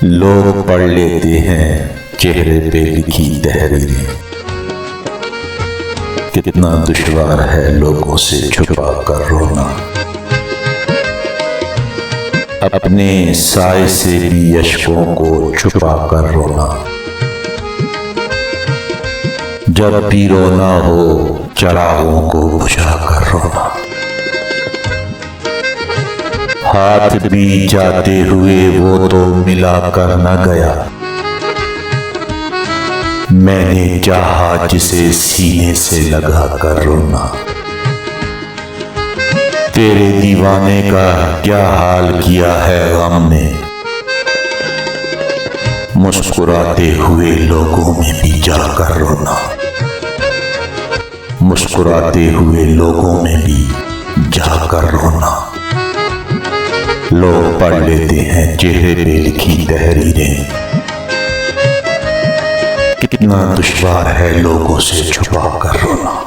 लोग पढ़ लेते हैं चेहरे पे लिखी तहरीरें। कितना दुश्वार है लोगों से छुपा कर रोना। अपने साए से भी अश्कों को छुपा कर रोना। जब भी रोना हो चरागों को बुझा कर रोना। हाथ भी जाते हुए वो तो मिला कर न गया। मैंने चाहा जिसे सीने से लगा कर रोना। तेरे दीवाने का क्या हाल किया है गम ने। मुस्कुराते हुए लोगों में भी जाकर रोना। मुस्कुराते हुए लोगों में भी जाकर रोना। लोग पढ़ लेते हैं चेहरे पे लिखी तहरीरें। कितना दुश्वार है लोगों से छुपा कर रोना।